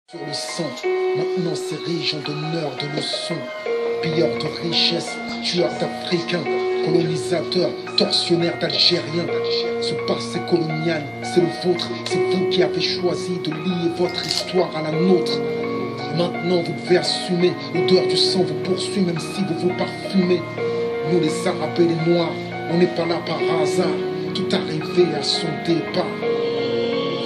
Sur le sang, maintenant s'érigeant d'honneur de leçons, pilleurs de richesses, tueurs d'Africains, colonisateurs, tortionnaires d'Algériens. Ce passé colonial, c'est le vôtre, c'est vous qui avez choisi de lier votre histoire à la nôtre. Et maintenant vous devez assumer, l'odeur du sang vous poursuit même si vous vous parfumez. Nous les Arabes et les Noirs, on n'est pas là par hasard, tout arrivé à son départ.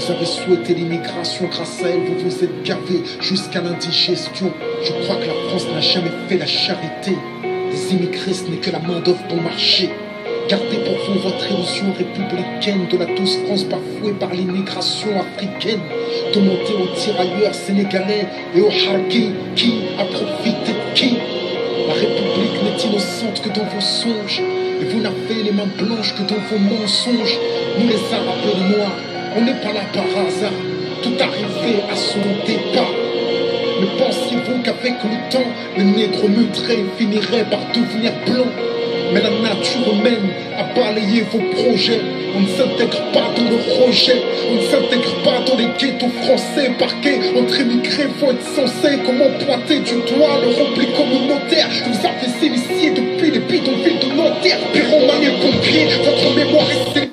Vous avez souhaité l'immigration, grâce à elle, vous vous êtes gavé jusqu'à l'indigestion. Je crois que la France n'a jamais fait la charité. Les immigrés, ce n'est que la main-d'œuvre bon marché. Gardez pour vous votre illusion républicaine de la douce France bafouée par l'immigration africaine. Demandez aux tirailleurs sénégalais et aux harkis qui a profité de qui. La République n'est innocente que dans vos songes. Et vous n'avez les mains blanches que dans vos mensonges. Nous les Arabes et les Noirs, on n'est pas là par hasard, tout arrivé à son départ. Mais pensiez-vous qu'avec le temps, les nègres mutrés finiraient par devenir blancs? Mais la nature humaine a balayé vos projets. On ne s'intègre pas dans le rejet, on ne s'intègre pas dans les ghettos français parqués. Entre immigrés, faut être censé. Comment pointer du doigt le repli communautaire? Vous avez initié depuis les bidonvilles de Nanterre. Pyromanie et pompiers, votre mémoire est sélective.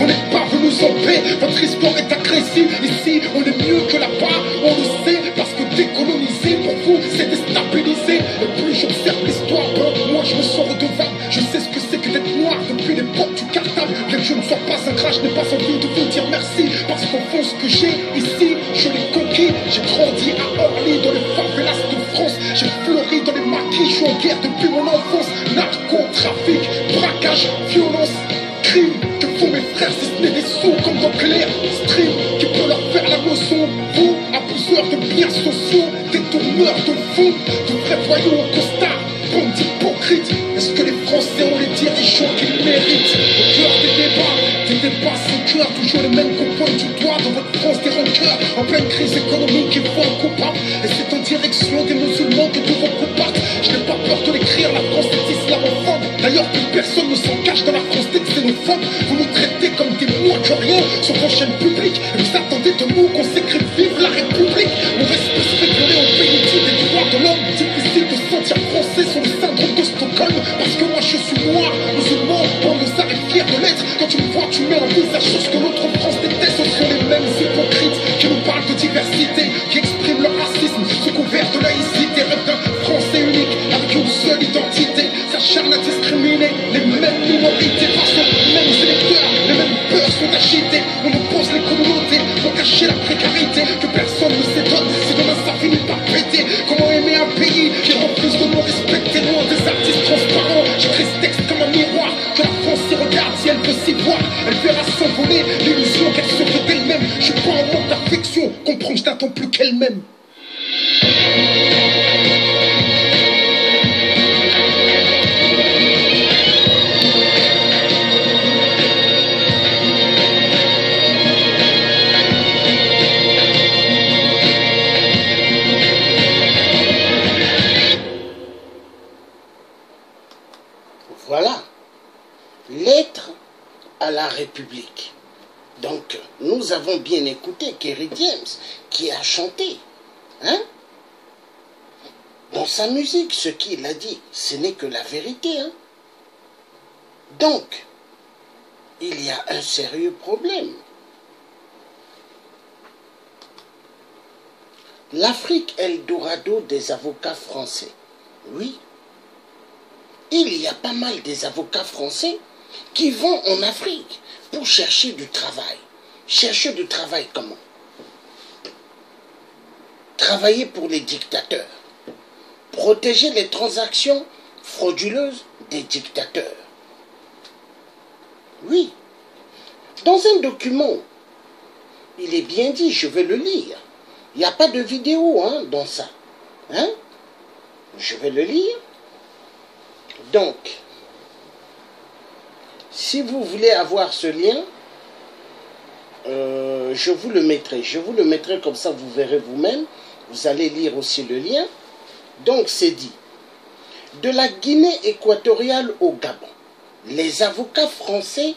On n'est pas venus en paix, votre histoire est agressive. Ici, on est mieux que là-bas, on le sait. Parce que décoloniser, pour vous, c'est déstabiliser. Et plus j'observe l'histoire, moi je me sens redevable. Je sais ce que c'est que d'être noir depuis l'époque du cartable. Bien que je ne sois pas un crash, je n'ai pas envie de vous dire merci. Parce qu'au fond, ce que j'ai ici, je l'ai conquis. J'ai grandi à Orly, dans les favelas de France. J'ai fleuri dans les maquis, je suis en guerre depuis mon enfance. Narcotrafic, braquage, violence, crime. Que font mes frères si ce n'est des sous comme dans Clair Stream? Qui peut leur faire la leçon? Vous, abuseurs de biens sociaux, détourneurs de fonds, de vrais voyous au costard, bande d'hypocrites. Est-ce que les Français ont les dirigeants qu'ils méritent? Au cœur des débats sans cœur, toujours les mêmes qu'on pointe du doigt dans votre France des rancœurs. En pleine crise économique, il faut un coupable. Et c'est en direction des musulmans que tout vos coups partent. Je n'ai pas peur de l'écrire, la France est islamophobe. D'ailleurs, plus personne ne s'en cache dans la France des xénophobes. Vous nous traitez comme des moins que rien sur vos chaînes publiques. Et vous attendez de nous qu'on s'écrive vive la République. On reste tous régulés au pays des droits de l'homme. Difficile de se sentir français sur le syndrome de Stockholm. Parce que moi je suis noir, musulman, banlieusard et fier de l'être. Quand tu me vois, tu mets un visage sur ce que l'autre France déteste. Ce sont les mêmes hypocrites qui nous parlent de diversité, qui expriment leur racisme sous couvert de laïcité. Rêve d'un français unique avec une seule identité. S'acharne à discriminer les mêmes minorités face aux mêmes électeurs. Les mêmes peurs sont agitées. On oppose les communautés pour cacher la précarité. Que personne ne s'étonne si demain ça finit par péter. Comment aimer un pays qui refuse de nous respecter? Loin des artistes transparents, j'écris ce texte comme un miroir. Que la France s'y regarde, si elle peut s'y voir, elle verra s'envoler l'illusion qu'elle se fait d'elle-même. Je suis pas en manque d'affection, comprends, je n'attends plus qu'elle-même. Voilà, lettre à la République. Donc, nous avons bien écouté Kerry James qui a chanté, hein? Dans sa musique, ce qu'il a dit, ce n'est que la vérité, hein? Donc, il y a un sérieux problème. L'Afrique Eldorado des avocats français. Oui. Il y a pas mal des avocats français qui vont en Afrique pour chercher du travail. Chercher du travail comment? Travailler pour les dictateurs. Protéger les transactions frauduleuses des dictateurs. Oui. Dans un document, il est bien dit, je vais le lire. Il n'y a pas de vidéo hein, dans ça. Hein? Je vais le lire. Donc, si vous voulez avoir ce lien, je vous le mettrai. Je vous le mettrai comme ça, vous verrez vous-même. Vous allez lire aussi le lien. Donc, c'est dit. De la Guinée équatoriale au Gabon, les avocats français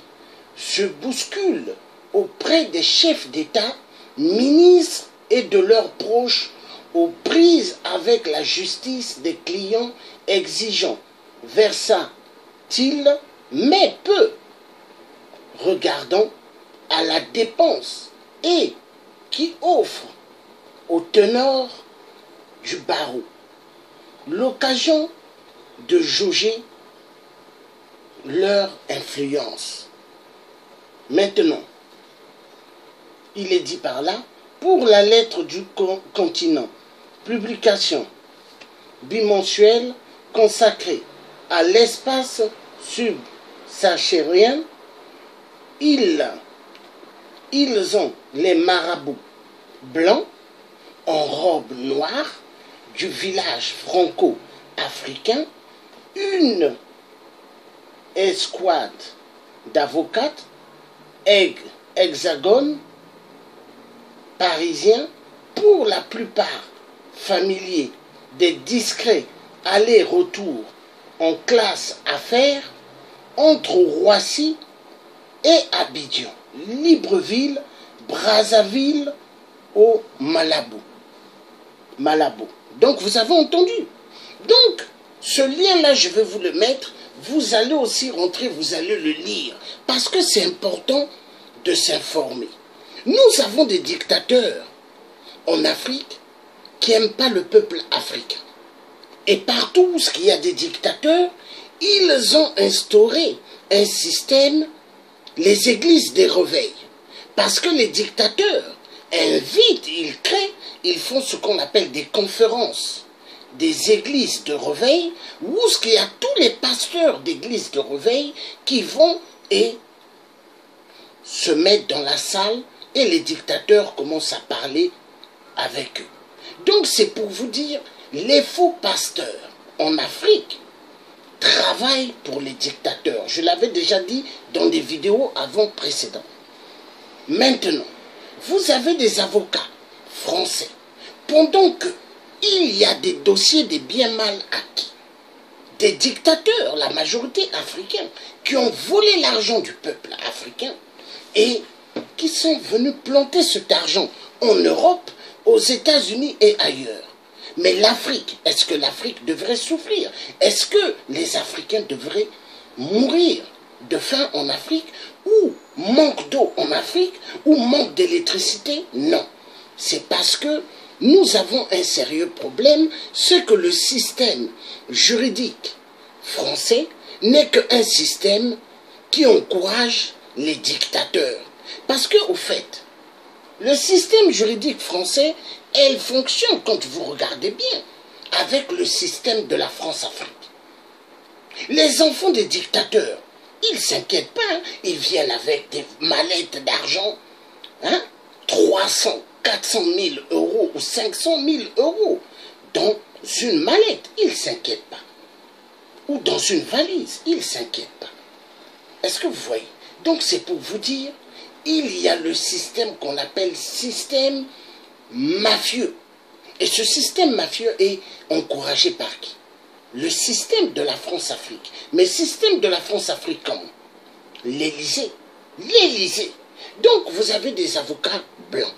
se bousculent auprès des chefs d'État, ministres et de leurs proches aux prises avec la justice des clients exigeants, versatile mais peu regardant à la dépense et qui offre aux teneurs du barreau l'occasion de jauger leur influence. Maintenant, il est dit par là, pour la lettre du continent, publication bimensuelle consacrée à l'espace subsahérien, ils ont les marabouts blancs en robe noire du village franco-africain, une escouade d'avocates, hexagone, parisiens, pour la plupart familiers des discrets allers-retours en classe affaires entre Roissy et Abidjan, Libreville, Brazzaville au Malabo. Donc vous avez entendu. Donc ce lien-là, je vais vous le mettre. Vous allez aussi rentrer, vous allez le lire. Parce que c'est important de s'informer. Nous avons des dictateurs en Afrique qui n'aiment pas le peuple africain. Et partout où il y a des dictateurs, ils ont instauré un système, les églises des réveils. Parce que les dictateurs invitent, ils créent, ils font ce qu'on appelle des conférences, des églises de réveil, où il y a tous les pasteurs d'églises de réveil qui vont et se mettent dans la salle et les dictateurs commencent à parler avec eux. Donc c'est pour vous dire, les faux pasteurs en Afrique travaillent pour les dictateurs. Je l'avais déjà dit dans des vidéos avant précédentes. Maintenant, vous avez des avocats français. Pendant qu'il y a des dossiers des biens mal acquis, des dictateurs, la majorité africaine, qui ont volé l'argent du peuple africain et qui sont venus planter cet argent en Europe, aux États-Unis et ailleurs. Mais l'Afrique, est-ce que l'Afrique devrait souffrir? Est-ce que les Africains devraient mourir de faim en Afrique, ou manque d'eau en Afrique, ou manque d'électricité? Non. C'est parce que nous avons un sérieux problème, c'est que le système juridique français n'est qu'un système qui encourage les dictateurs. Parce que, au fait, le système juridique français, elle fonctionne, quand vous regardez bien, avec le système de la France-Afrique. Les enfants des dictateurs, ils ne s'inquiètent pas, hein. Ils viennent avec des mallettes d'argent, hein, 300, 400 000 euros ou 500 000 euros dans une mallette, ils ne s'inquiètent pas. Ou dans une valise, ils ne s'inquiètent pas. Est-ce que vous voyez? Donc c'est pour vous dire, il y a le système qu'on appelle système mafieux. Et ce système mafieux est encouragé par qui? Le système de la France-Afrique. Mais système de la France-Afrique comment? L'Élysée. L'Élysée. Donc vous avez des avocats blancs.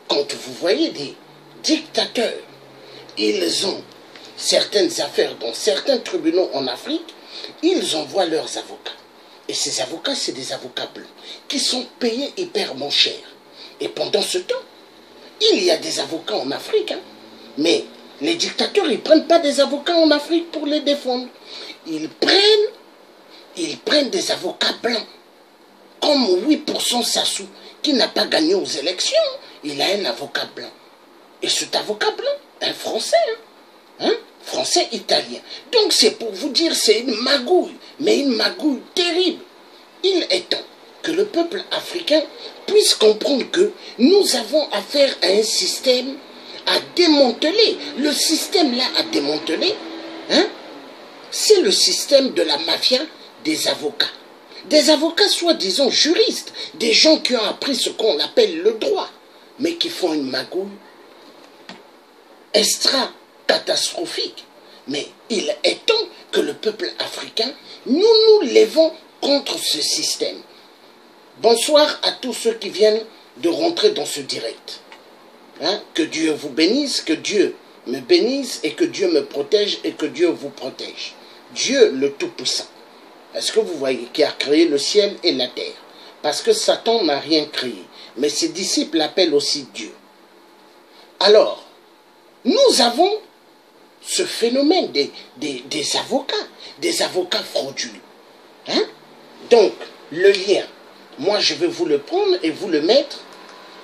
Quand vous voyez des dictateurs, ils ont certaines affaires dans certains tribunaux en Afrique, ils envoient leurs avocats. Et ces avocats, c'est des avocats blancs qui sont payés hyper mon cher. Et pendant ce temps, il y a des avocats en Afrique, hein, mais les dictateurs, ils ne prennent pas des avocats en Afrique pour les défendre. Ils prennent des avocats blancs. Comme 8% Sassou, qui n'a pas gagné aux élections, il a un avocat blanc. Et cet avocat blanc, un Français, français-italien. Donc c'est pour vous dire, c'est une magouille, mais une magouille terrible. Il est temps que le peuple africain puisse comprendre que nous avons affaire à un système à démanteler. Le système là à démanteler, c'est le système de la mafia des avocats. Des avocats soi-disant juristes, des gens qui ont appris ce qu'on appelle le droit, mais qui font une magouille extra-catastrophique. Mais il est temps que le peuple africain, nous nous levons contre ce système. Bonsoir à tous ceux qui viennent de rentrer dans ce direct. Hein? Que Dieu vous bénisse, que Dieu me bénisse et que Dieu me protège et que Dieu vous protège. Dieu le Tout-Puissant. Est-ce que vous voyez, qui a créé le ciel et la terre? Parce que Satan n'a rien créé. Mais ses disciples l'appellent aussi Dieu. Alors, nous avons ce phénomène des avocats frauduleux. Hein? Donc, le lien, moi je vais vous le prendre et vous le mettre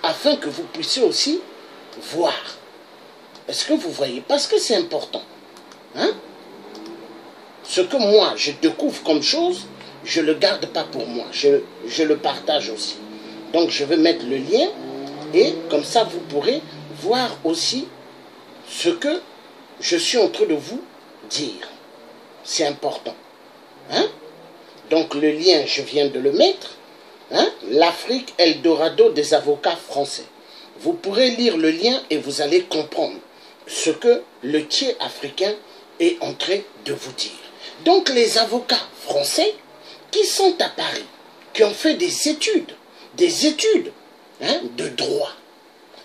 afin que vous puissiez aussi voir. Est-ce que vous voyez? Parce que c'est important. Hein? Ce que moi je découvre comme chose, je ne le garde pas pour moi. Je le partage aussi. Donc je vais mettre le lien et comme ça vous pourrez voir aussi ce que je suis en train de vous dire. C'est important. Hein? Donc le lien, je viens de le mettre. Hein? L'Afrique, Eldorado des avocats français. Vous pourrez lire le lien et vous allez comprendre ce que le tiers africain est en train de vous dire. Donc les avocats français qui sont à Paris, qui ont fait des études hein, de droit,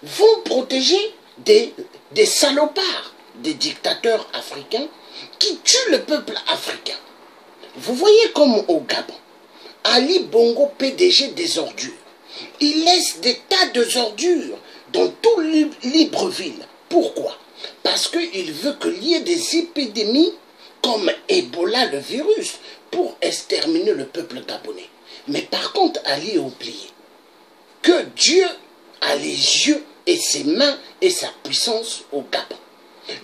vont protéger des salopards, des dictateurs africains qui tuent le peuple africain. Vous voyez comme au Gabon, Ali Bongo, PDG des ordures, il laisse des tas d'ordures dans tout Libreville. Pourquoi? Parce qu'il veut qu'il y ait des épidémies comme Ebola, le virus, pour exterminer le peuple gabonais. Mais par contre, Ali a oublié que Dieu a les yeux et ses mains et sa puissance au Gabon.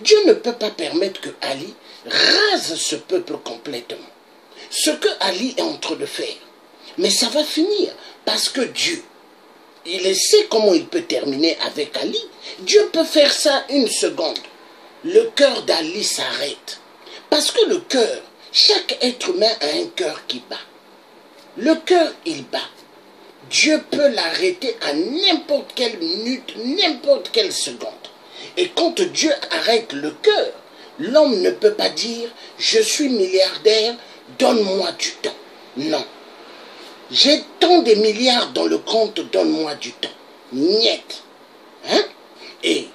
Dieu ne peut pas permettre que Ali rase ce peuple complètement. Ce que Ali est en train de faire. Mais ça va finir parce que Dieu, il sait comment il peut terminer avec Ali. Dieu peut faire ça une seconde. Le cœur d'Ali s'arrête. Parce que le cœur, chaque être humain a un cœur qui bat. Le cœur, il bat. Dieu peut l'arrêter à n'importe quelle minute, n'importe quelle seconde. Et quand Dieu arrête le cœur, l'homme ne peut pas dire « Je suis milliardaire, donne-moi du temps ». Non. J'ai tant de milliards dans le compte, donne-moi du temps. Niet. Hein? Et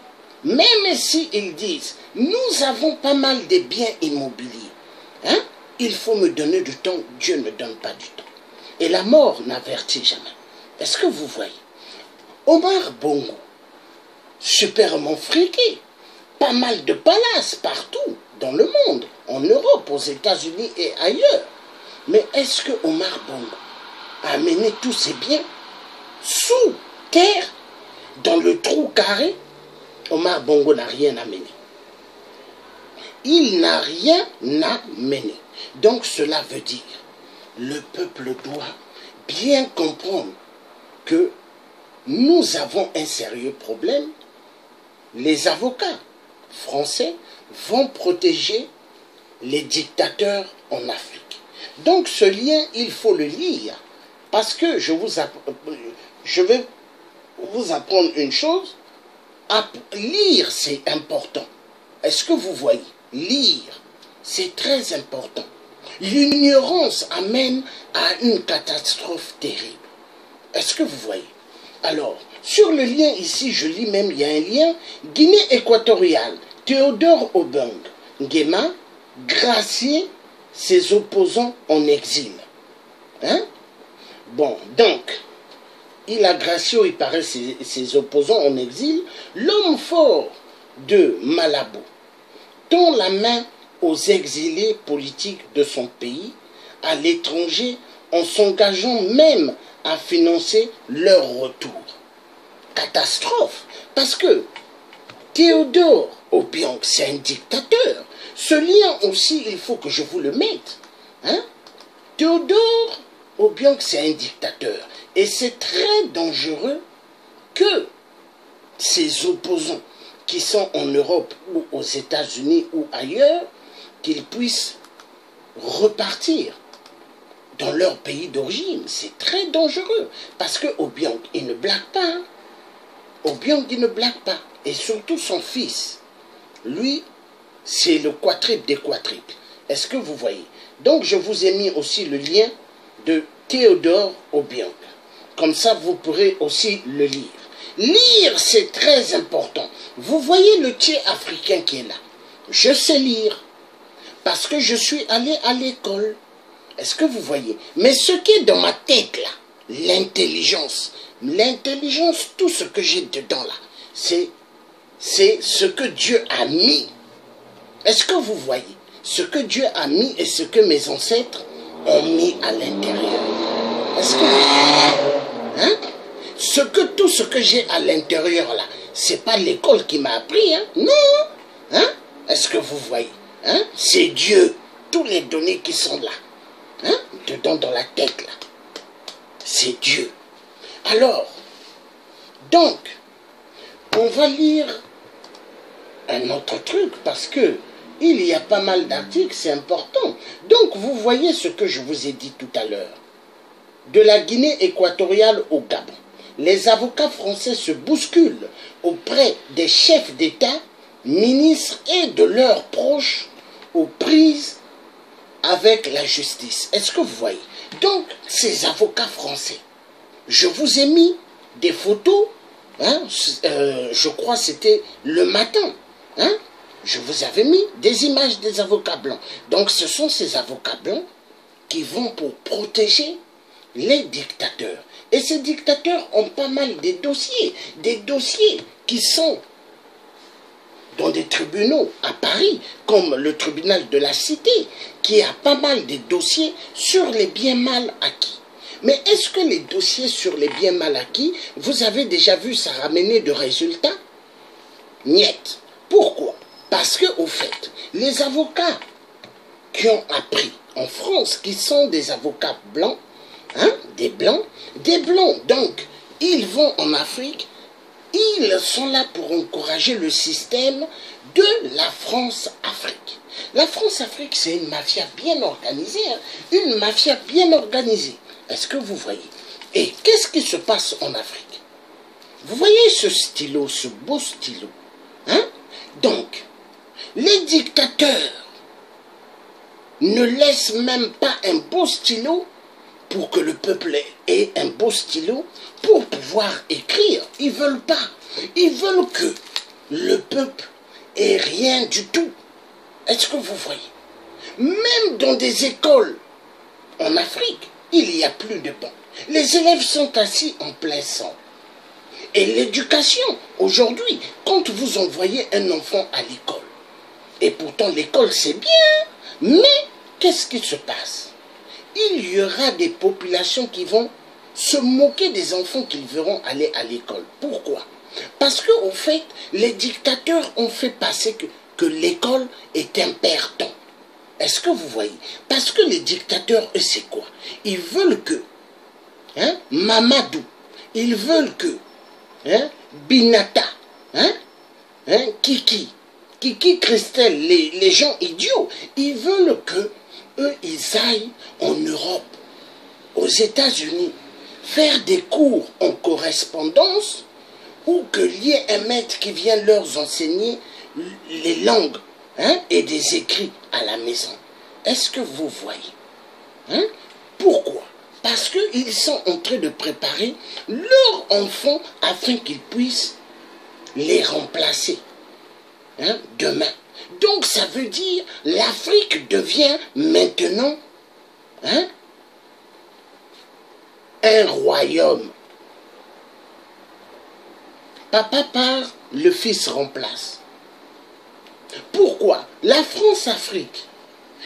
même s'ils disent « Nous avons pas mal de biens immobiliers. Hein? Il faut me donner du temps. » Dieu ne donne pas du temps. Et la mort n'avertit jamais. Est-ce que vous voyez? Omar Bongo, superment friqué, pas mal de palaces partout dans le monde, en Europe, aux États-Unis et ailleurs. Mais est-ce que Omar Bongo a amené tous ses biens sous terre, dans le trou carré? Omar Bongo n'a rien amené. Il n'a rien amené. Donc cela veut dire, le peuple doit bien comprendre que nous avons un sérieux problème. Les avocats français vont protéger les dictateurs en Afrique. Donc ce lien, il faut le lire. Parce que je vais vous apprendre une chose. Lire, c'est important. Est-ce que vous voyez? Lire, c'est très important. L'ignorance amène à une catastrophe terrible. Est-ce que vous voyez? Alors, sur le lien ici, je lis même, il y a un lien. Guinée équatoriale, Théodore Obiang Nguema gracier ses opposants en exil. Hein? Bon, donc, il a gracié, il paraît, ses opposants en exil. L'homme fort de Malabo tend la main aux exilés politiques de son pays à l'étranger en s'engageant même à financer leur retour. Catastrophe, parce que Théodore Obiang, c'est un dictateur. Ce lien aussi, il faut que je vous le mette. Hein? Théodore Obiang, c'est un dictateur. Et c'est très dangereux que ses opposants qui sont en Europe ou aux États-Unis ou ailleurs, qu'ils puissent repartir dans leur pays d'origine. C'est très dangereux. Parce que Obiang, il ne blague pas. Hein? Obiang, il ne blague pas. Et surtout son fils. Lui, c'est le quadruple des quadruples. Est-ce que vous voyez? Donc, je vous ai mis aussi le lien de Théodore Obiang. Comme ça, vous pourrez aussi le lire. Lire, c'est très important. Vous voyez le tiers africain qui est là. Je sais lire parce que je suis allé à l'école. Est-ce que vous voyez? Mais ce qui est dans ma tête là, l'intelligence, tout ce que j'ai dedans là, c'est ce que Dieu a mis. Est-ce que vous voyez? Ce que Dieu a mis et ce que mes ancêtres ont mis à l'intérieur. Est-ce que vous voyez? Tout ce que j'ai à l'intérieur là, c'est pas l'école qui m'a appris, hein? Non. Hein? Est-ce que vous voyez? Hein? C'est Dieu. Tous les données qui sont là. Hein? Dedans dans la tête là. C'est Dieu. Alors, donc, on va lire un autre truc parce que il y a pas mal d'articles, c'est important. Donc, vous voyez ce que je vous ai dit tout à l'heure. De la Guinée équatoriale au Gabon, les avocats français se bousculent auprès des chefs d'État, ministres et de leurs proches aux prises avec la justice. Est-ce que vous voyez? Donc, ces avocats français, je vous ai mis des photos, hein, je crois que c'était le matin, hein, je vous avais mis des images des avocats blancs. Donc, ce sont ces avocats blancs qui vont pour protéger les dictateurs. Et ces dictateurs ont pas mal des dossiers qui sont dans des tribunaux à Paris, comme le tribunal de la Cité, qui a pas mal de dossiers sur les biens mal acquis. Mais est-ce que les dossiers sur les biens mal acquis, vous avez déjà vu ça ramener de résultats? Niet. Pourquoi? Parce que, au fait, les avocats qui ont appris en France, qui sont des avocats blancs, hein, des blancs, donc, ils vont en Afrique, ils sont là pour encourager le système de la France-Afrique. La France-Afrique, c'est une mafia bien organisée, hein, une mafia bien organisée. Est-ce que vous voyez? Et qu'est-ce qui se passe en Afrique? Vous voyez ce stylo, ce beau stylo, hein? Donc, les dictateurs ne laissent même pas un beau stylo pour que le peuple ait un beau stylo pour pouvoir écrire. Ils ne veulent pas. Ils veulent que le peuple ait rien du tout. Est-ce que vous voyez? Même dans des écoles en Afrique, il n'y a plus de bancs. Les élèves sont assis en plein sang. Et l'éducation, aujourd'hui, quand vous envoyez un enfant à l'école, et pourtant l'école c'est bien, mais qu'est-ce qui se passe? Il y aura des populations qui vont se moquer des enfants qu'ils verront aller à l'école. Pourquoi? Parce qu'au fait, les dictateurs ont fait passer que l'école est un perdant. Est-ce que vous voyez? Parce que les dictateurs, eux, c'est quoi? Ils veulent que, hein, Mamadou, ils veulent que, hein, Binata, hein, Kiki Christelle, les gens idiots, ils veulent que eux, ils aillent en Europe, aux États-Unis, faire des cours en correspondance ou qu'il y ait un maître qui vient leur enseigner les langues, hein, et des écrits à la maison. Est-ce que vous voyez? Hein? Pourquoi? Parce qu'ils sont en train de préparer leurs enfants afin qu'ils puissent les remplacer, hein, demain. Donc ça veut dire l'Afrique devient maintenant, hein, un royaume. Papa part, le fils remplace. Pourquoi? La France-Afrique.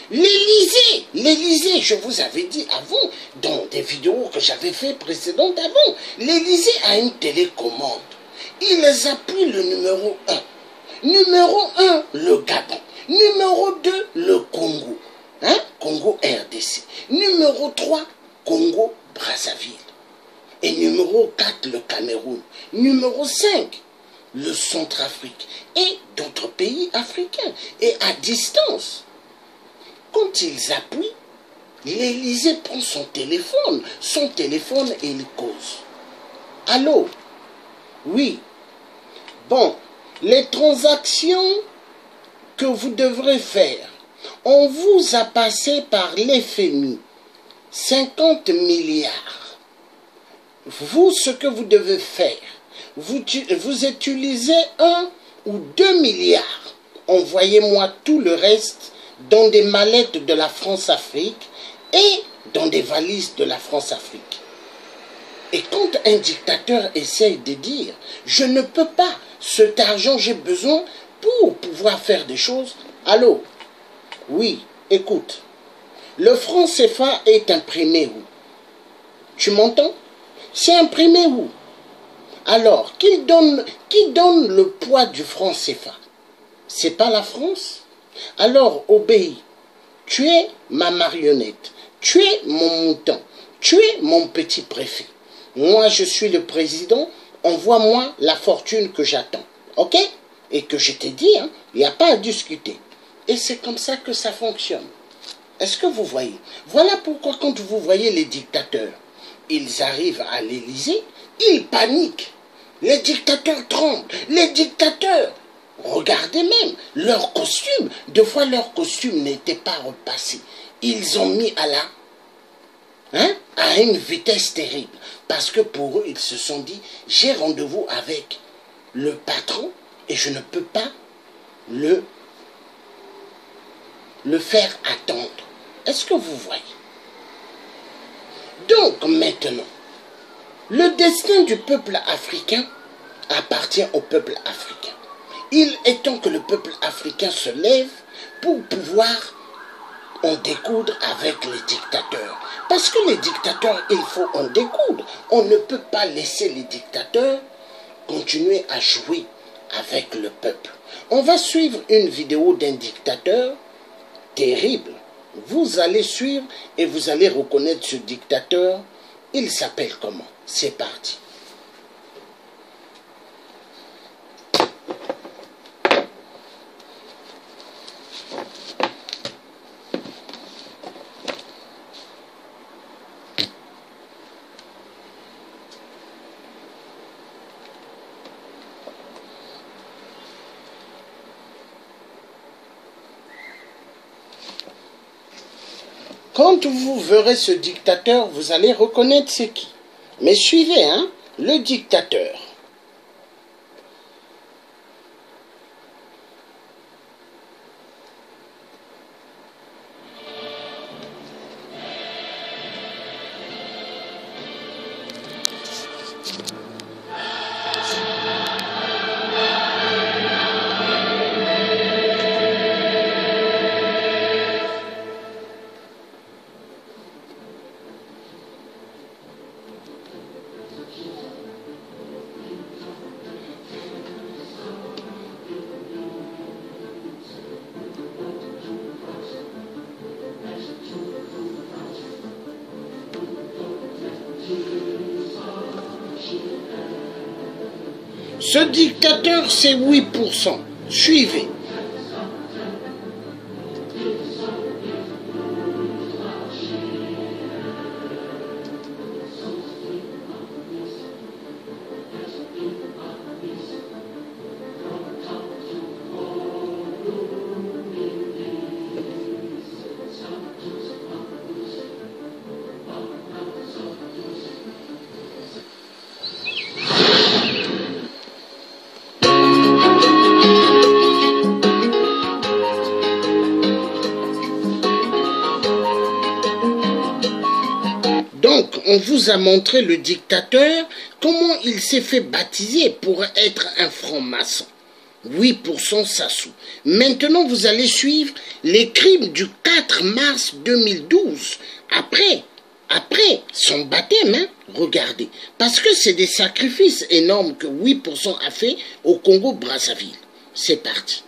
L'Élysée, je vous avais dit avant, dans des vidéos que j'avais fait précédentes avant, l'Élysée a une télécommande. Ils appuient le numéro 1. Numéro 1, le Gabon. Numéro 2, le Congo. Hein? Congo RDC. Numéro 3, Congo Brazzaville. Et numéro 4, le Cameroun. Numéro 5, le Centrafrique. Et d'autres pays africains. Et à distance. Quand ils appuient, l'Élysée prend son téléphone et il cause. Allô? Oui. Bon, les transactions que vous devrez faire, on vous a passé par l'FMI 50 milliards. Vous, ce que vous devez faire, vous utilisez 1 ou 2 milliards. Envoyez-moi tout le reste dans des mallettes de la France-Afrique et dans des valises de la France-Afrique. Et quand un dictateur essaye de dire « Je ne peux pas, cet argent j'ai besoin pour pouvoir faire des choses », allô? Oui, écoute, le franc CFA est imprimé où? Tu m'entends? C'est imprimé où? Alors, qui donne le poids du franc CFA? C'est pas la France? Alors, obéis. Tu es ma marionnette. Tu es mon mouton. Tu es mon petit préfet. Moi, je suis le président. Envoie-moi la fortune que j'attends. OK? Et que je t'ai dit, hein, il n'y a pas à discuter. Et c'est comme ça que ça fonctionne. Est-ce que vous voyez? Voilà pourquoi quand vous voyez les dictateurs, ils arrivent à l'Élysée, ils paniquent. Les dictateurs tremblent. Les dictateurs, regardez même, leurs costumes, deux fois leurs costumes n'étaient pas repassés. Ils ont mis à une vitesse terrible. Parce que pour eux, ils se sont dit, j'ai rendez-vous avec le patron et je ne peux pas le faire attendre. Est-ce que vous voyez? Donc maintenant, le destin du peuple africain appartient au peuple africain. Il est temps que le peuple africain se lève pour pouvoir en découdre avec les dictateurs. Parce que les dictateurs, il faut en découdre. On ne peut pas laisser les dictateurs continuer à jouer avec le peuple. On va suivre une vidéo d'un dictateur terrible. Vous allez suivre et vous allez reconnaître ce dictateur. Il s'appelle comment? C'est parti. Quand vous verrez ce dictateur, vous allez reconnaître c'est qui. Mais suivez, hein, le dictateur. Ce dictateur, c'est 8%. Suivez. Donc, on vous a montré le dictateur, comment il s'est fait baptiser pour être un franc-maçon. 8% Sassou. Maintenant, vous allez suivre les crimes du 4 mars 2012. Après son baptême, hein, regardez. Parce que c'est des sacrifices énormes que 8% a fait au Congo-Brazzaville. C'est parti.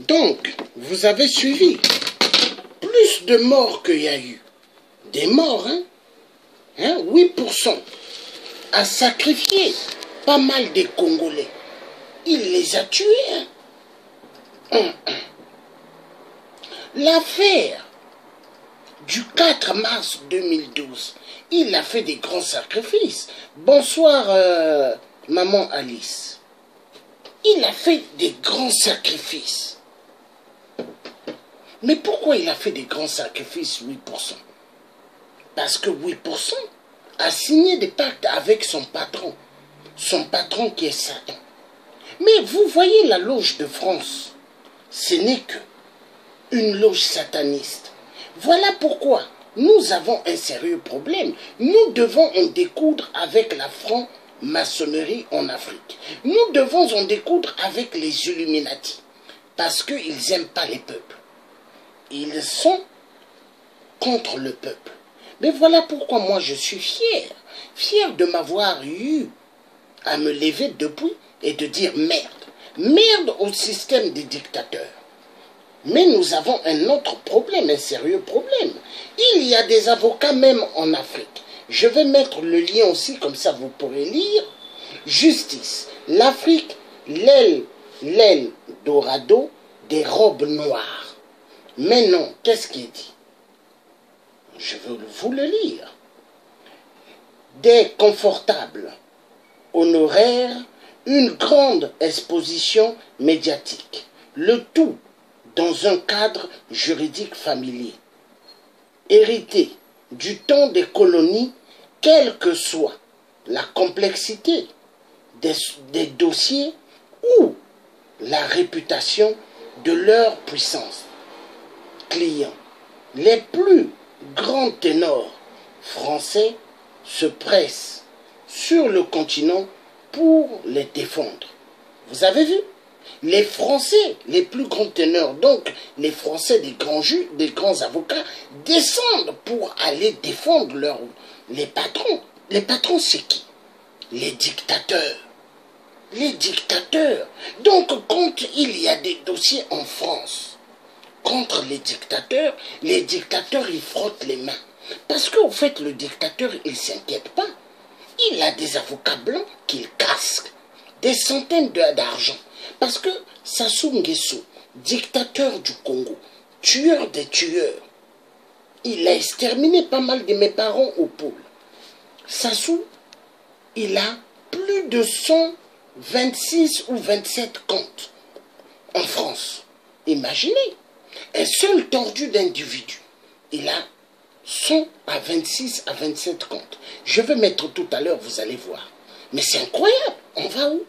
Donc, vous avez suivi. Plus de morts qu'il y a eu. Des morts, hein? 8% a sacrifié pas mal des Congolais. Il les a tués. Hein? L'affaire du 4 mars 2012, il a fait des grands sacrifices. Bonsoir, maman Alice. Il a fait des grands sacrifices. Mais pourquoi il a fait des grands sacrifices, 8%? Parce que 8% a signé des pactes avec son patron qui est Satan. Mais vous voyez la loge de France, ce n'est que une loge sataniste. Voilà pourquoi nous avons un sérieux problème. Nous devons en découdre avec la franc-maçonnerie en Afrique. Nous devons en découdre avec les Illuminati. Parce qu'ils n'aiment pas les peuples. Ils sont contre le peuple. Mais voilà pourquoi moi je suis fier. Fier de m'avoir eu à me lever depuis et de dire merde. Merde au système des dictateurs. Mais nous avons un autre problème, un sérieux problème. Il y a des avocats même en Afrique. Je vais mettre le lien aussi, comme ça vous pourrez lire. Justice. L'Afrique, l'aile dorado des robes noires. Mais non, qu'est-ce qu'il dit? Je veux vous le lire. Des confortables honoraires, une grande exposition médiatique, le tout dans un cadre juridique familier. Hérité du temps des colonies, quelle que soit la complexité des dossiers ou la réputation de leur puissance. Clients, les plus grands ténors français se pressent sur le continent pour les défendre. Vous avez vu? Les Français, les plus grands ténors, donc les Français des grands juges, des grands avocats, descendent pour aller défendre les patrons. Les patrons, c'est qui? Les dictateurs. Les dictateurs. Donc, quand il y a des dossiers en France contre les dictateurs, ils frottent les mains. Parce qu'en fait, le dictateur, il ne s'inquiète pas. Il a des avocats blancs qu'il casque. Des centaines d'argent. Parce que Sassou Nguesso, dictateur du Congo, tueur des tueurs, il a exterminé pas mal de mes parents au pôle. Sassou, il a plus de 126 ou 27 comptes en France. Imaginez, un seul tordu d'individu, il a 100 à 26 à 27 comptes. Je vais mettre tout à l'heure, vous allez voir. Mais c'est incroyable, on va où?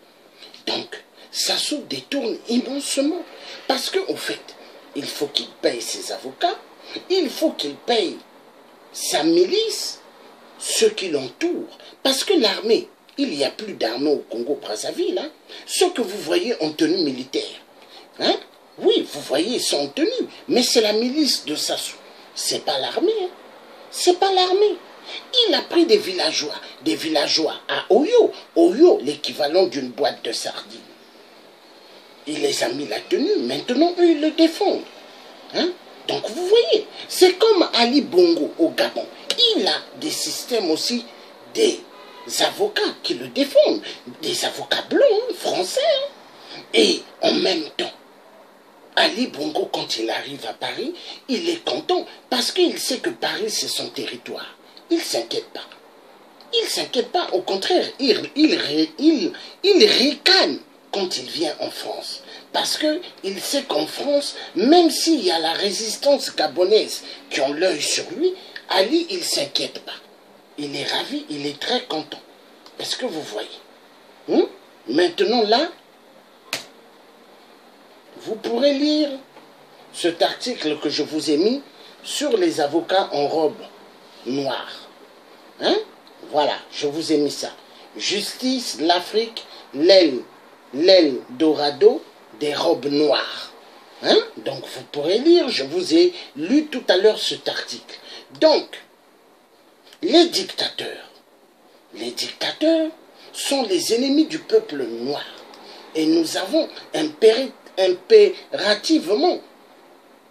Donc, Sassou détourne immensement. Parce qu'en fait, il faut qu'il paye ses avocats, il faut qu'il paye sa milice, ceux qui l'entourent. Parce que l'armée, il n'y a plus d'armée au Congo-Brazzaville. Hein. Ceux que vous voyez en tenue militaire. Hein? Oui, vous voyez, ils sont en tenue. Mais c'est la milice de Sassou. C'est pas l'armée. Hein. C'est pas l'armée. Il a pris des villageois à Oyo. Oyo, l'équivalent d'une boîte de sardines. Il les a mis la tenue. Maintenant, eux, ils le défendent. Hein? Donc, vous voyez, c'est comme Ali Bongo au Gabon. Il a des systèmes aussi, des avocats qui le défendent. Des avocats blancs, français. Hein? Et en même temps, Ali Bongo, quand il arrive à Paris, il est content parce qu'il sait que Paris, c'est son territoire. Il ne s'inquiète pas. Il ne s'inquiète pas. Au contraire, il ricane quand il vient en France. Parce qu'il sait qu'en France, même s'il y a la résistance gabonaise qui ont l'œil sur lui, Ali, il ne s'inquiète pas. Il est ravi, il est très content. Est-ce que vous voyez? Maintenant, là, vous pourrez lire cet article que je vous ai mis sur les avocats en robe noire. Hein? Voilà, je vous ai mis ça. Justice, l'Afrique, l'Eldorado des robes noires. Hein? Donc, vous pourrez lire, je vous ai lu tout à l'heure cet article. Donc, les dictateurs sont les ennemis du peuple noir. Et nous avons impérativement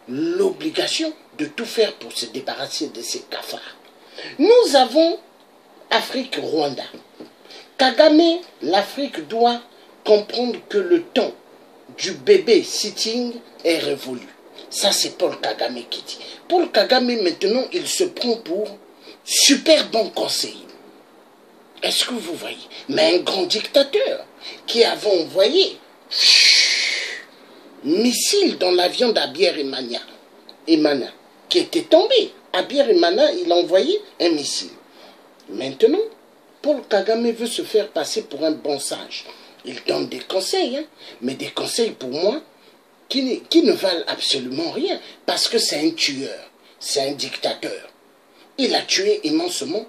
l'obligation de tout faire pour se débarrasser de ces cafards. Nous avons Afrique-Rwanda. Kagame, l'Afrique doit comprendre que le temps du bébé sitting est révolu. Ça, c'est Paul Kagame qui dit. Paul Kagame, maintenant, il se prend pour super bon conseiller. Est-ce que vous voyez? Mais un grand dictateur qui avait envoyé missile dans l'avion d'Abiyarimana, qui était tombé. Abiyarimana, il a envoyé un missile. Maintenant, Paul Kagame veut se faire passer pour un bon sage. Il donne des conseils, hein, mais des conseils pour moi qui ne valent absolument rien, parce que c'est un tueur, c'est un dictateur. Il a tué immensement.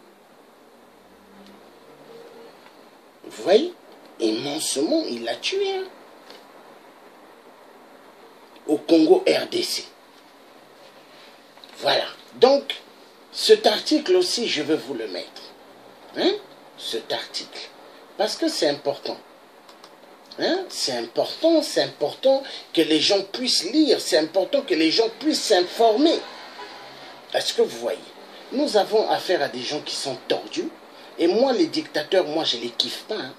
Vous voyez? Immensement, il l'a tué. Hein. Au Congo RDC. Voilà. Donc, cet article aussi, je veux vous le mettre. Hein? Cet article. Parce que c'est important. Hein? C'est important que les gens puissent lire, c'est important que les gens puissent s'informer. Est-ce que vous voyez? Nous avons affaire à des gens qui sont tordus, et moi, les dictateurs, moi, je les kiffe pas. Hein?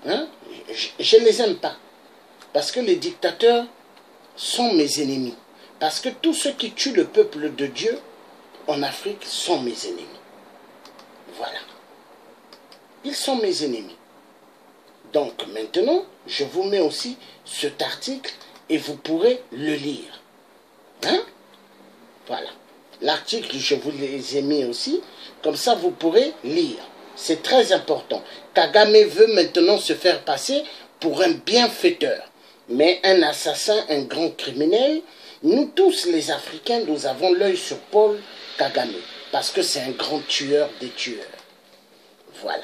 Hein? Je les aime pas. Parce que les dictateurs sont mes ennemis. Parce que tous ceux qui tuent le peuple de Dieu, en Afrique sont mes ennemis. Voilà. Ils sont mes ennemis. Donc maintenant, je vous mets aussi cet article et vous pourrez le lire. Hein? Voilà. L'article, je vous les ai mis aussi. Comme ça, vous pourrez lire. C'est très important. Kagame veut maintenant se faire passer pour un bienfaiteur. Mais un assassin, un grand criminel. Nous tous, les Africains, nous avons l'œil sur Paul Kagame. Parce que c'est un grand tueur des tueurs. Voilà.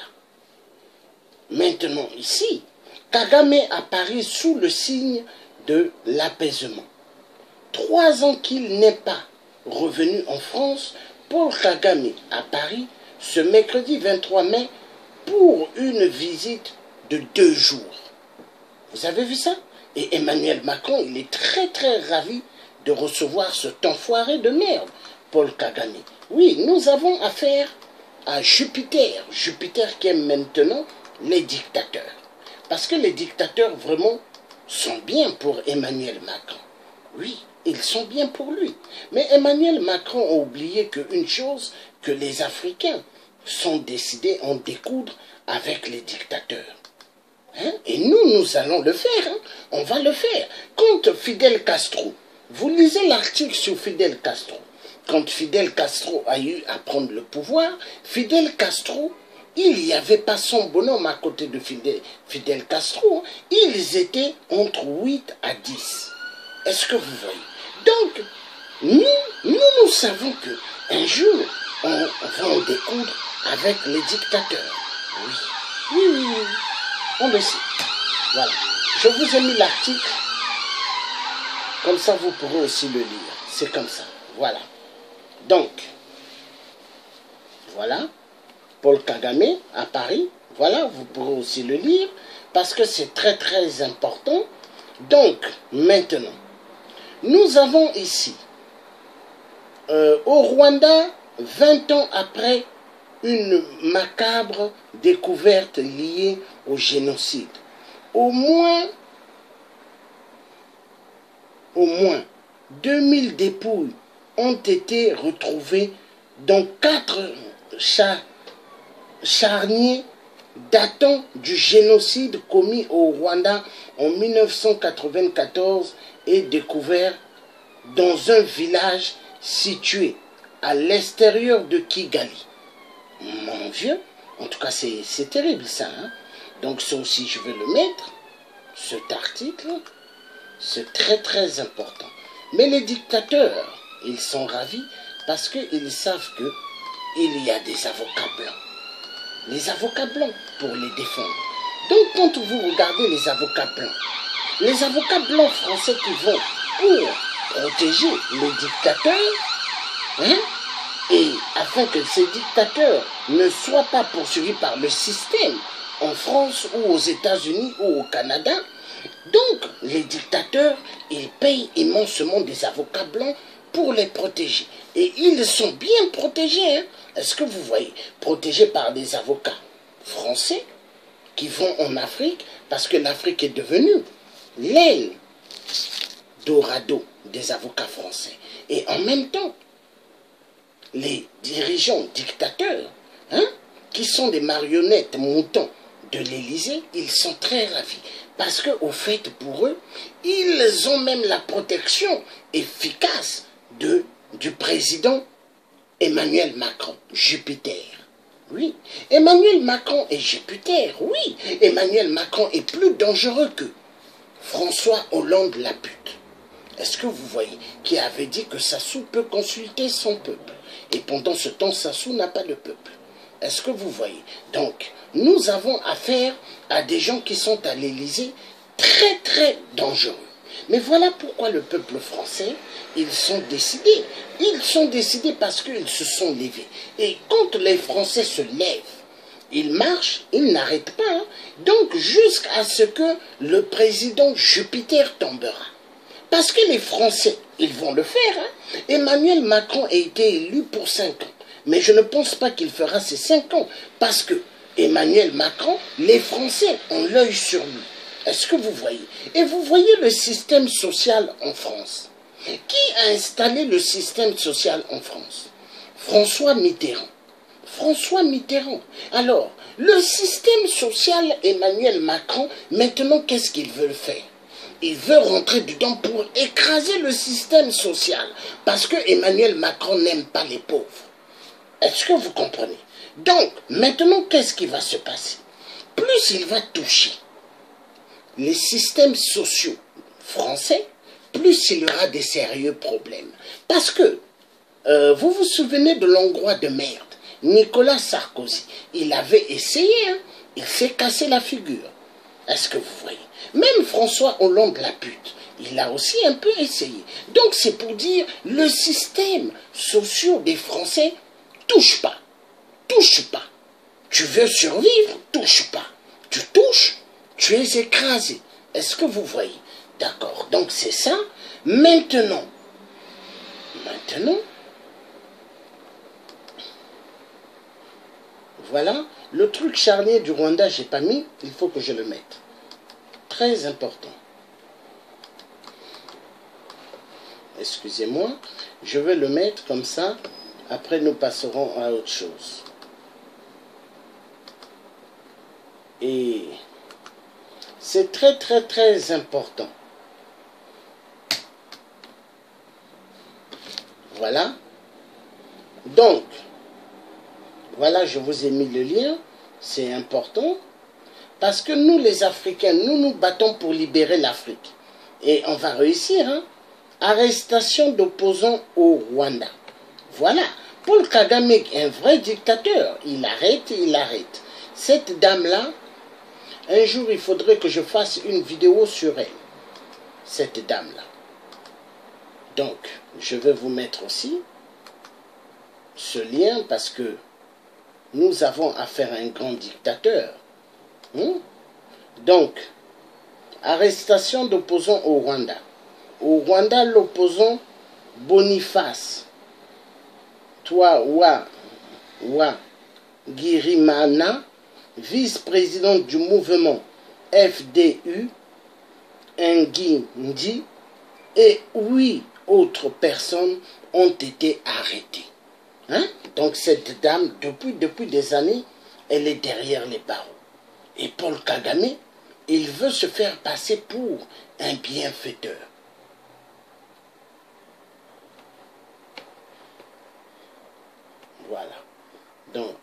Maintenant, ici, Kagame apparaît sous le signe de l'apaisement. 3 ans qu'il n'est pas revenu en France, Paul Kagame à Paris ce mercredi 23 mai pour une visite de 2 jours. Vous avez vu ça? Et Emmanuel Macron, il est très très ravi de recevoir cet enfoiré de merde, Paul Kagame. Oui, nous avons affaire à Jupiter. Jupiter qui aime maintenant les dictateurs. Parce que les dictateurs vraiment sont bien pour Emmanuel Macron. Oui, ils sont bien pour lui. Mais Emmanuel Macron a oublié qu'une chose, que les Africains sont décidés à en découdre avec les dictateurs. Hein? Et nous allons le faire. Hein? On va le faire. Quand Fidel Castro, vous lisez l'article sur Fidel Castro, quand Fidel Castro a eu à prendre le pouvoir, Fidel Castro, il n'y avait pas son bonhomme à côté de Fidel Castro. Ils étaient entre 8 à 10. Est-ce que vous voyez? Donc, nous savons qu'un jour, on va en découdre avec les dictateurs. Oui, on le sait. Voilà. Je vous ai mis l'article. Comme ça, vous pourrez aussi le lire. C'est comme ça. Voilà. Donc, voilà. Paul Kagame à Paris. Voilà, vous pourrez aussi le lire. Parce que c'est très très important. Donc, maintenant, nous avons ici, au Rwanda, 20 ans après une macabre découverte liée au génocide. Au moins 2000 dépouilles ont été retrouvées dans 4 charniers datant du génocide commis au Rwanda en 1994 et découvert dans un village situé à l'extérieur de Kigali. Mon Dieu, en tout cas c'est terrible ça. Hein? Donc ça aussi je vais le mettre, cet article, c'est très très important. Mais les dictateurs, ils sont ravis parce qu'ils savent qu'il y a des avocats blancs. Les avocats blancs pour les défendre. Donc quand vous regardez les avocats blancs français qui vont pour protéger les dictateurs, hein, et afin que ces dictateurs ne soient pas poursuivis par le système en France ou aux États-Unis ou au Canada, donc les dictateurs, ils payent immensement des avocats blancs pour les protéger. Et ils sont bien protégés. Hein? Est-ce que vous voyez? Protégés par des avocats français qui vont en Afrique parce que l'Afrique est devenue l'aile dorado des avocats français. Et en même temps, les dirigeants dictateurs, hein, qui sont des marionnettes moutons de l'Élysée, ils sont très ravis. Parce qu'au fait, pour eux, ils ont même la protection efficace du président Emmanuel Macron, Jupiter. Oui, Emmanuel Macron est Jupiter, oui. Emmanuel Macron est plus dangereux que François Hollande la pute. Est-ce que vous voyez, qui avait dit que Sassou peut consulter son peuple. Et pendant ce temps, Sassou n'a pas de peuple. Est-ce que vous voyez? Donc, nous avons affaire à des gens qui sont à l'Élysée très très dangereux. Mais voilà pourquoi le peuple français, ils sont décidés. Ils sont décidés parce qu'ils se sont levés. Et quand les Français se lèvent, ils marchent, ils n'arrêtent pas. Hein. Donc jusqu'à ce que le président Jupiter tombera. Parce que les Français, ils vont le faire. Hein. Emmanuel Macron a été élu pour 5 ans. Mais je ne pense pas qu'il fera ces 5 ans. Parce que Emmanuel Macron, les Français ont l'œil sur lui. Est-ce que vous voyez? Et vous voyez le système social en France. Qui a installé le système social en France? François Mitterrand. François Mitterrand. Alors, le système social Emmanuel Macron, maintenant, qu'est-ce qu'il veut faire? Il veut rentrer dedans pour écraser le système social. Parce que Emmanuel Macron n'aime pas les pauvres. Est-ce que vous comprenez? Donc, maintenant, qu'est-ce qui va se passer? Plus il va toucher les systèmes sociaux français, plus il y aura des sérieux problèmes. Parce que, vous vous souvenez de l'Hongrois de merde, Nicolas Sarkozy, il avait essayé, hein, il s'est cassé la figure. Est-ce que vous voyez? Même François Hollande, la pute, il a aussi un peu essayé. Donc c'est pour dire, le système social des Français, touche pas. Touche pas. Tu veux survivre, touche pas. Tu touches, tu es écrasé. Est-ce que vous voyez? D'accord. Donc c'est ça. Maintenant, voilà, le truc charnier du Rwanda, j'ai pas mis, il faut que je le mette. Très important. Excusez-moi, je vais le mettre comme ça, après nous passerons à autre chose. Et c'est très très très important. Voilà. Donc, voilà, je vous ai mis le lien, c'est important, parce que nous les Africains, nous nous battons pour libérer l'Afrique. Et on va réussir, hein. Arrestation d'opposants au Rwanda. Voilà, Paul Kagame est un vrai dictateur, il arrête et il arrête. Cette dame-là, un jour il faudrait que je fasse une vidéo sur elle, cette dame-là. Donc, je vais vous mettre aussi ce lien parce que nous avons affaire à un grand dictateur. Donc, arrestation d'opposants au Rwanda. Au Rwanda, l'opposant Boniface Girimana, vice-président du mouvement FDU, Nguindi, et 8 autres personnes ont été arrêtées. Hein? Donc cette dame, depuis des années, elle est derrière les barreaux. Et Paul Kagame, il veut se faire passer pour un bienfaiteur. Voilà. Donc,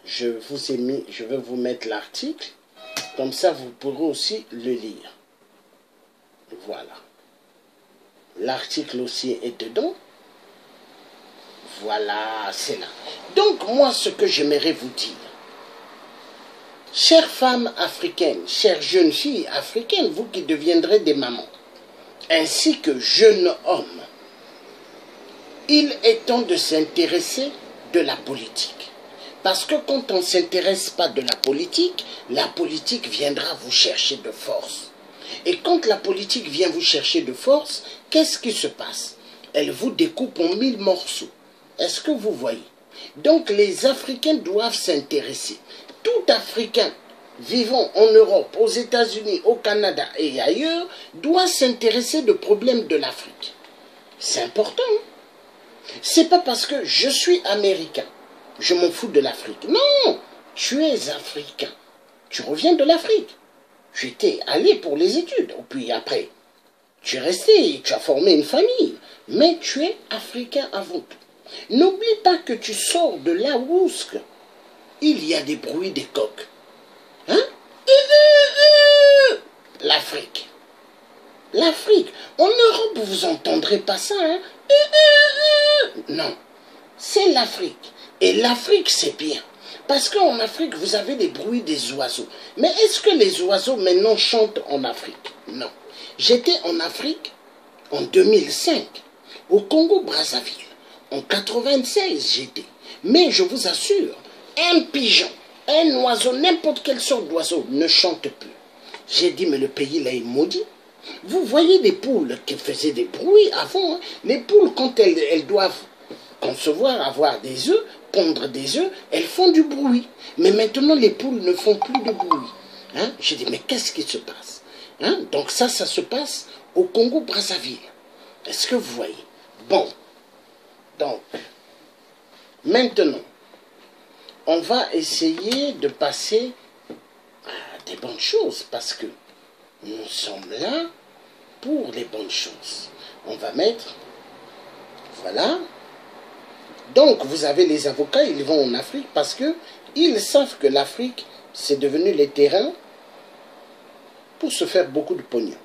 je vais vous mettre l'article. Comme ça, vous pourrez aussi le lire. Voilà. L'article aussi est dedans. Voilà, c'est là. Donc, moi, ce que j'aimerais vous dire, chères femmes africaines, chères jeunes filles africaines, vous qui deviendrez des mamans, ainsi que jeunes hommes, il est temps de s'intéresser de la politique. Parce que quand on ne s'intéresse pas de la politique viendra vous chercher de force. Et quand la politique vient vous chercher de force, qu'est-ce qui se passe? Elle vous découpe en 1000 morceaux. Est-ce que vous voyez? Donc les Africains doivent s'intéresser. Tout Africain vivant en Europe, aux États-Unis, au Canada et ailleurs doit s'intéresser aux problèmes de l'Afrique. C'est important. C'est pas parce que je suis américain, je m'en fous de l'Afrique. Non, tu es africain. Tu reviens de l'Afrique. Tu étais allé pour les études. Et puis après, tu es resté, tu as formé une famille. Mais tu es africain avant tout. N'oublie pas que tu sors de là où il y a des bruits des coqs. Hein? L'Afrique. L'Afrique. En Europe, vous n'entendrez pas ça. Hein? Non. C'est l'Afrique. Et l'Afrique, c'est bien. Parce qu'en Afrique, vous avez des bruits des oiseaux. Mais est-ce que les oiseaux maintenant chantent en Afrique? Non. J'étais en Afrique en 2005, au Congo-Brazzaville. En 96, j'étais. Mais je vous assure, un pigeon, un oiseau, n'importe quelle sorte d'oiseau ne chante plus. J'ai dit, mais le pays là est maudit. Vous voyez des poules qui faisaient des bruits avant. Hein? Les poules, quand elles doivent concevoir, avoir des œufs, pondre des œufs, elles font du bruit. Mais maintenant, les poules ne font plus de bruit. Hein? J'ai dit, mais qu'est-ce qui se passe? Hein? Donc ça se passe au Congo-Brazzaville. Est-ce que vous voyez? Bon. Donc, Maintenant, on va essayer de passer à des bonnes choses parce que nous sommes là pour les bonnes choses. On va mettre, voilà. Donc, vous avez les avocats, ils vont en Afrique parce que ils savent que l'Afrique, c'est devenu les terrains pour se faire beaucoup de pognon.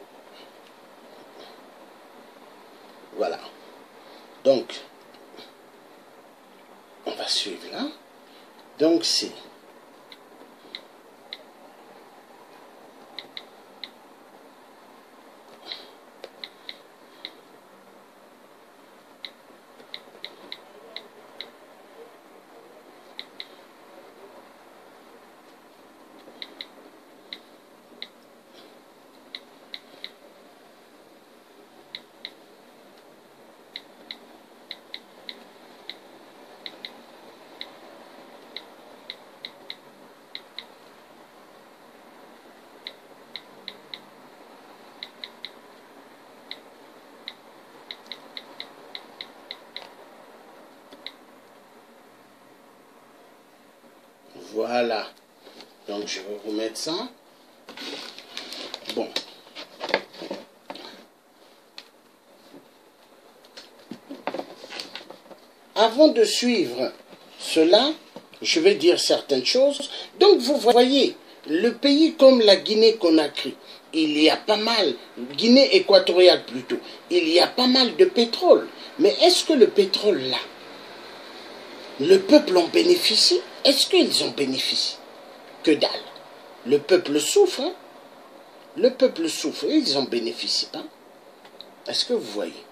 Voilà. Donc, on va suivre là. Donc, c'est... Voilà. Donc, je vais remettre ça. Bon. Avant de suivre cela, je vais dire certaines choses. Donc, vous voyez, le pays comme la Guinée-Conakry, il y a pas mal, Guinée équatoriale plutôt, il y a pas mal de pétrole. Mais est-ce que le pétrole là, le peuple en bénéficie? Est-ce qu'ils en bénéficient? Que dalle. Le peuple souffre. Hein? Le peuple souffre. Ils n'en bénéficient pas. Est-ce que vous voyez?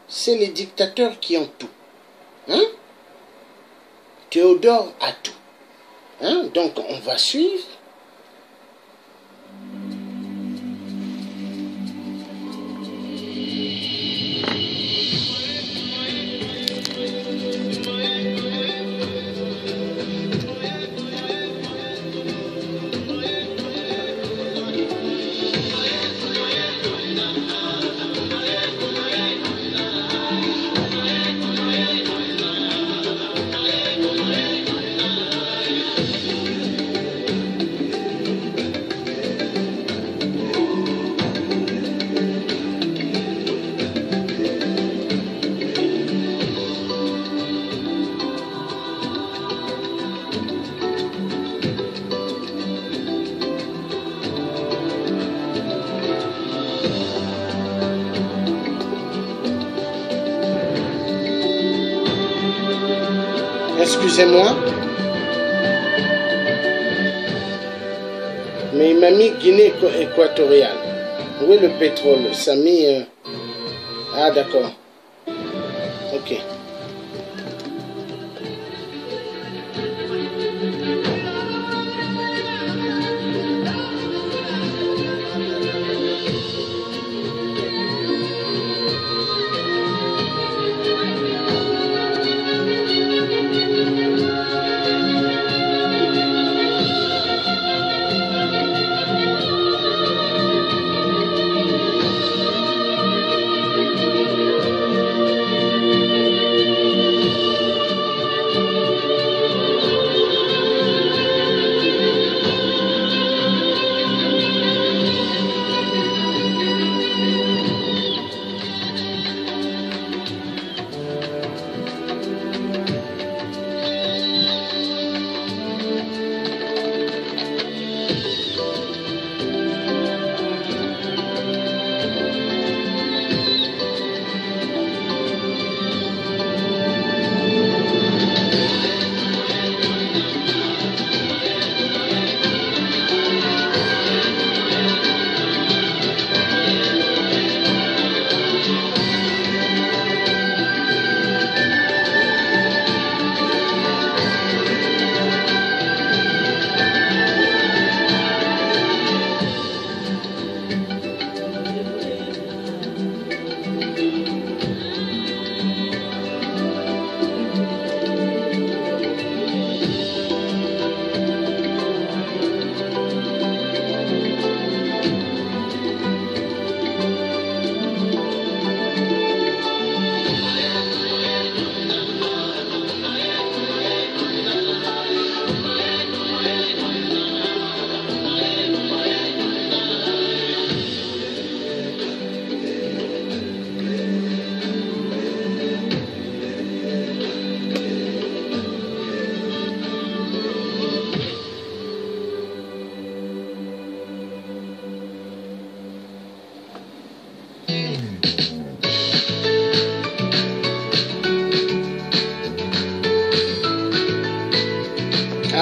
C'est les dictateurs qui ont tout. Hein? Théodore a tout. Hein? Donc on va suivre. Excusez-moi. Mais il m'a mis Guinée équatoriale. Où est le pétrole? Ça a mis... Ah, d'accord. Ok.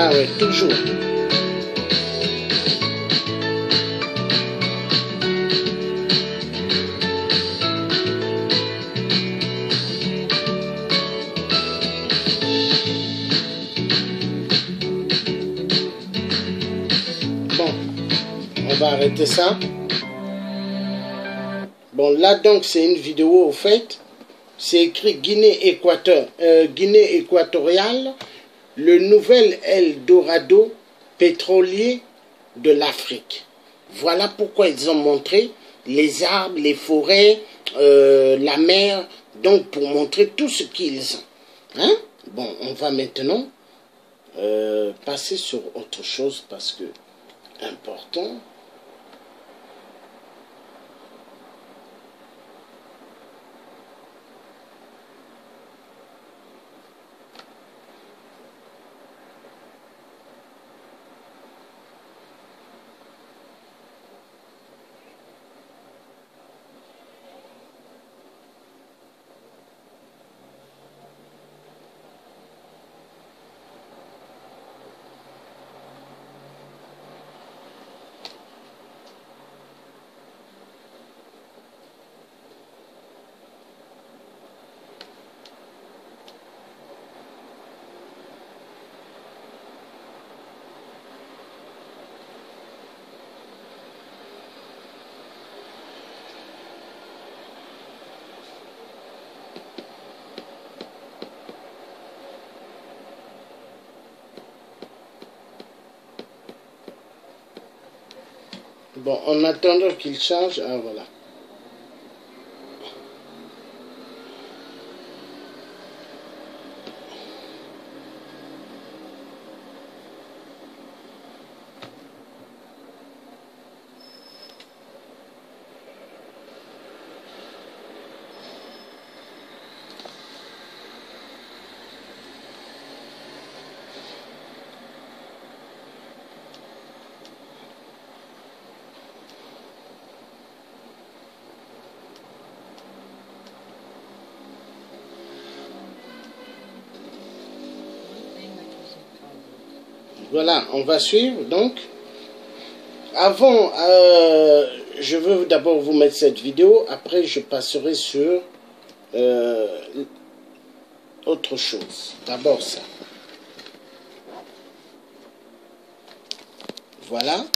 Ah oui, toujours. Bon, on va arrêter ça. Bon, là donc c'est une vidéo au fait. C'est écrit Guinée équatoriale, le nouvel Eldorado pétrolier de l'Afrique. Voilà pourquoi ils ont montré les arbres, les forêts, la mer, donc pour montrer tout ce qu'ils ont. Hein? Bon, on va maintenant passer sur autre chose parce que important. Bon, en attendant qu'il change, ah voilà. Voilà, on va suivre donc. Avant, je veux d'abord vous mettre cette vidéo, après je passerai sur autre chose. D'abord ça. Voilà.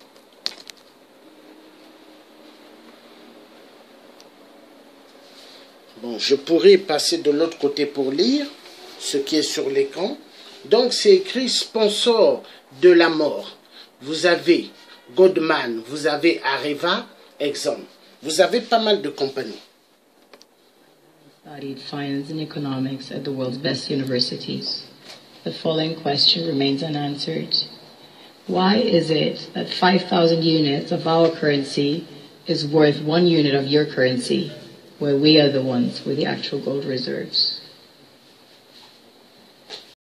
Bon, je pourrais passer de l'autre côté pour lire ce qui est sur l'écran. Donc c'est écrit sponsor de la mort. Vous avez Goldman, vous avez Areva, Exxon. Vous avez pas mal de compagnies. Studied finance and economics at the world's best universities. The following question remains unanswered. Why is it that 5,000 units of our currency is worth 1 unit of your currency, where we are the ones with the actual gold reserves?